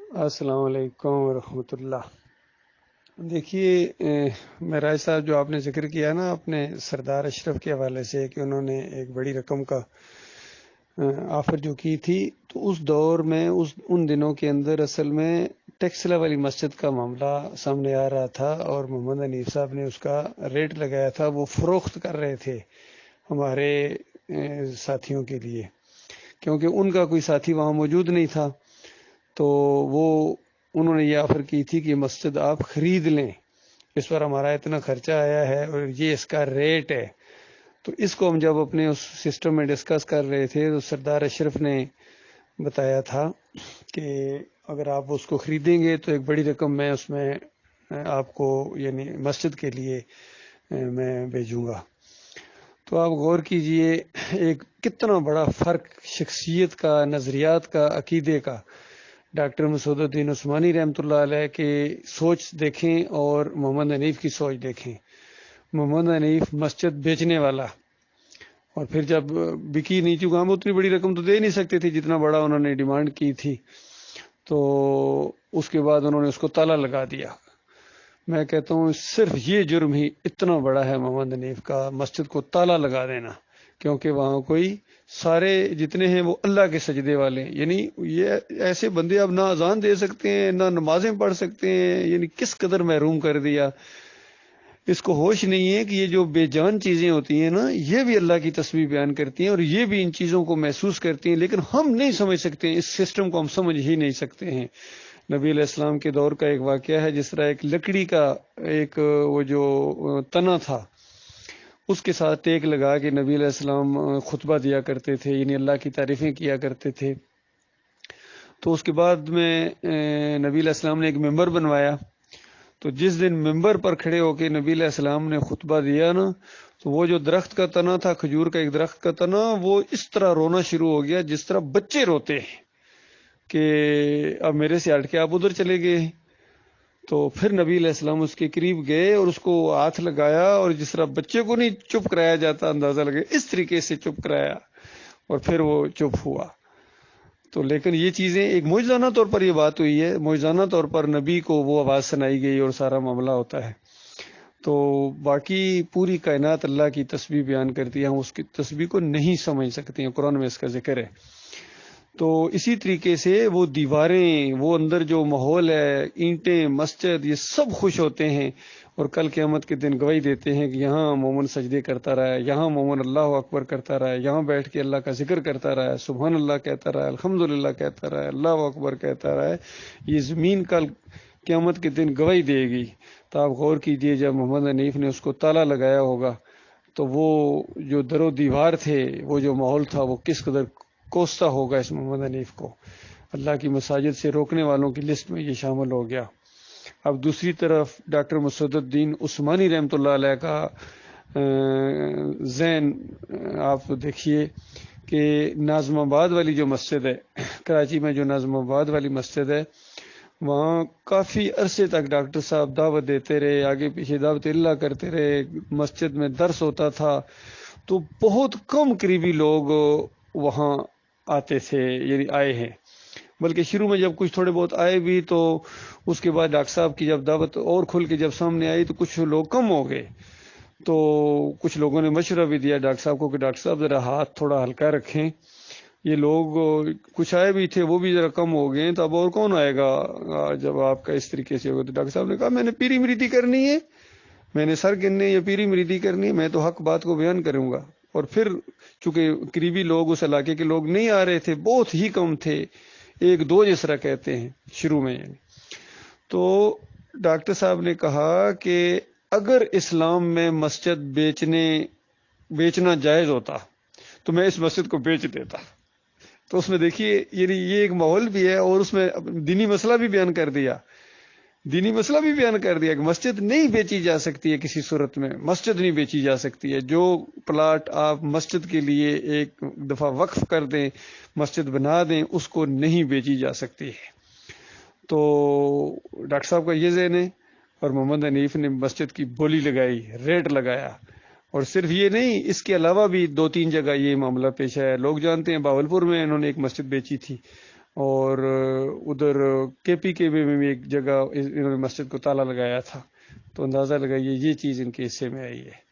السلام علیکم ورحمۃ اللہ۔ دیکھیے، معراج صاحب جو آپ نے ذکر کیا نا اپنے سردار اشرف کے حوالے سے کہ انہوں نے ایک بڑی رقم کا آفر جو کی تھی، تو اس دور میں ان دنوں کے اندر اصل میں ٹیکسلا والی مسجد کا معاملہ سامنے آ رہا تھا، اور محمد حنیف صاحب نے اس کا ریٹ لگایا تھا، وہ فروخت کر رہے تھے ہمارے ساتھیوں کے لیے، کیونکہ ان کا کوئی ساتھی وہاں موجود نہیں تھا، تو وہ انہوں نے یہ آفر کی تھی کہ مسجد آپ خرید لیں، اس پر ہمارا اتنا خرچہ آیا ہے اور یہ اس کا ریٹ ہے۔ تو اس کو ہم جب اپنے اس سسٹم میں ڈسکس کر رہے تھے تو سردار اشرف نے بتایا تھا کہ اگر آپ اس کو خریدیں گے تو ایک بڑی رقم میں اس میں آپ کو یعنی مسجد کے لیے میں بھیجوں گا۔ تو آپ غور کیجئے ایک کتنا بڑا فرق شخصیت کا، نظریات کا، عقیدے کا۔ ڈاکٹر مسعود الدین عثمانی رحمۃ اللہ علیہ کی سوچ دیکھیں اور محمد حنیف کی سوچ دیکھیں۔ محمد حنیف مسجد بیچنے والا، اور پھر جب بکی نہیں، چونکہ ہم اتنی بڑی رقم تو دے نہیں سکتے تھے جتنا بڑا انہوں نے ڈیمانڈ کی تھی، تو اس کے بعد انہوں نے اس کو تالا لگا دیا۔ میں کہتا ہوں صرف یہ جرم ہی اتنا بڑا ہے محمد حنیف کا، مسجد کو تالا لگا دینا، کیونکہ وہاں کوئی سارے جتنے ہیں وہ اللہ کے سجدے والے ہیں، یعنی یہ ایسے بندے اب نہ اذان دے سکتے ہیں نہ نمازیں پڑھ سکتے ہیں، یعنی کس قدر محروم کر دیا۔ اس کو ہوش نہیں ہے کہ یہ جو بے جان چیزیں ہوتی ہیں نا، یہ بھی اللہ کی تسبیح بیان کرتی ہیں اور یہ بھی ان چیزوں کو محسوس کرتی ہیں، لیکن ہم نہیں سمجھ سکتے ہیں، اس سسٹم کو ہم سمجھ ہی نہیں سکتے ہیں۔ نبی علیہ السلام کے دور کا ایک واقعہ ہے، جس طرح ایک لکڑی کا ایک وہ جو تنا تھا، اس کے ساتھ ٹیک لگا کے نبی علیہ السلام خطبہ دیا کرتے تھے، یعنی اللہ کی تعریفیں کیا کرتے تھے۔ تو اس کے بعد میں نبی علیہ السلام نے ایک ممبر بنوایا، تو جس دن ممبر پر کھڑے ہو کے نبی علیہ السلام نے خطبہ دیا نا، تو وہ جو درخت کا تنا تھا، کھجور کا ایک درخت کا تنا، وہ اس طرح رونا شروع ہو گیا جس طرح بچے روتے ہیں کہ اب میرے سے ہٹ کے آپ ادھر چلے گئے۔ تو پھر نبی علیہ السلام اس کے قریب گئے اور اس کو ہاتھ لگایا، اور جس طرح بچے کو نہیں چپ کرایا جاتا اندازہ لگے، اس طریقے سے چپ کرایا، اور پھر وہ چپ ہوا۔ تو لیکن یہ چیزیں ایک معجزانہ طور پر یہ بات ہوئی ہے، معجزانہ طور پر نبی کو وہ آواز سنائی گئی اور سارا معاملہ ہوتا ہے۔ تو باقی پوری کائنات اللہ کی تسبیح بیان کرتی ہے، ہم اس کی تسبیح کو نہیں سمجھ سکتے ہیں، قرآن میں اس کا ذکر ہے۔ تو اسی طریقے سے وہ دیواریں، وہ اندر جو ماحول ہے، اینٹیں، مسجد، یہ سب خوش ہوتے ہیں، اور کل قیامت کے دن گواہی دیتے ہیں کہ یہاں مومن سجدے کرتا رہا ہے، یہاں مومن اللہ اکبر کرتا رہا ہے، یہاں بیٹھ کے اللہ کا ذکر کرتا رہا ہے، سبحان اللہ کہتا رہا ہے، الحمدللہ کہتا رہا ہے، اللہ اکبر کہتا رہا ہے۔ یہ زمین کل قیامت کے دن گواہی دے گی۔ تو آپ غور کیجئے، جب محمد حنیف نے اس کو تالا لگایا ہوگا تو وہ جو در و دیوار تھے، وہ جو ماحول تھا، وہ کس قدر کوستا ہوگا اس محمد حنیف کو۔ اللہ کی مساجد سے روکنے والوں کی لسٹ میں یہ شامل ہو گیا۔ اب دوسری طرف ڈاکٹر مسعود الدین عثمانی رحمۃ اللہ علیہ کا ذہن آپ دیکھیے کہ ناظم آباد والی جو مسجد ہے، کراچی میں جو ناظم آباد والی مسجد ہے، وہاں کافی عرصے تک ڈاکٹر صاحب دعوت دیتے رہے، آگے پیچھے دعوت اللہ کرتے رہے، مسجد میں درس ہوتا تھا، تو بہت کم قریبی لوگ وہاں آتے تھے، یعنی آئے ہیں۔ بلکہ شروع میں جب کچھ تھوڑے بہت آئے بھی، تو اس کے بعد ڈاکٹر صاحب کی جب دعوت اور کھل کے جب سامنے آئی تو کچھ لوگ کم ہو گئے۔ تو کچھ لوگوں نے مشورہ بھی دیا ڈاکٹر صاحب کو کہ ڈاکٹر صاحب ذرا ہاتھ تھوڑا ہلکا رکھیں، یہ لوگ کچھ آئے بھی تھے وہ بھی ذرا کم ہو گئے، تو اب اور کون آئے گا جب آپ کا اس طریقے سے ہوگا۔ تو ڈاکٹر صاحب نے کہا میں نے پیری مریدی کرنی ہے، میں نے سر گننے یا پیری مریدی کرنی ہے، میں تو حق بات کو بیان کروں گا۔ اور پھر چونکہ قریبی لوگ اس علاقے کے لوگ نہیں آ رہے تھے، بہت ہی کم تھے، ایک دو جس طرح کہتے ہیں شروع میں، یعنی تو ڈاکٹر صاحب نے کہا کہ اگر اسلام میں مسجد بیچنا جائز ہوتا تو میں اس مسجد کو بیچ دیتا۔ تو اس میں دیکھیے، یعنی یہ ایک ماحول بھی ہے، اور اس میں دینی مسئلہ بھی بیان کر دیا، کہ مسجد نہیں بیچی جا سکتی ہے، کسی صورت میں مسجد نہیں بیچی جا سکتی ہے۔ جو پلاٹ آپ مسجد کے لیے ایک دفعہ وقف کر دیں، مسجد بنا دیں، اس کو نہیں بیچی جا سکتی ہے۔ تو ڈاکٹر صاحب کا یہ ذہن ہے، اور محمد حنیف نے مسجد کی بولی لگائی، ریٹ لگایا، اور صرف یہ نہیں، اس کے علاوہ بھی دو تین جگہ یہ معاملہ پیش آیا۔ لوگ جانتے ہیں باولپور میں انہوں نے ایک مسجد بیچی تھی، اور ادھر KPK میں بھی ایک جگہ انہوں نے مسجد کو تالا لگایا تھا، تو اندازہ لگائیے یہ چیز ان کے حصے میں آئی ہے۔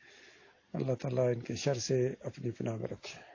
اللہ تعالیٰ ان کے شر سے اپنی پناہ میں رکھے۔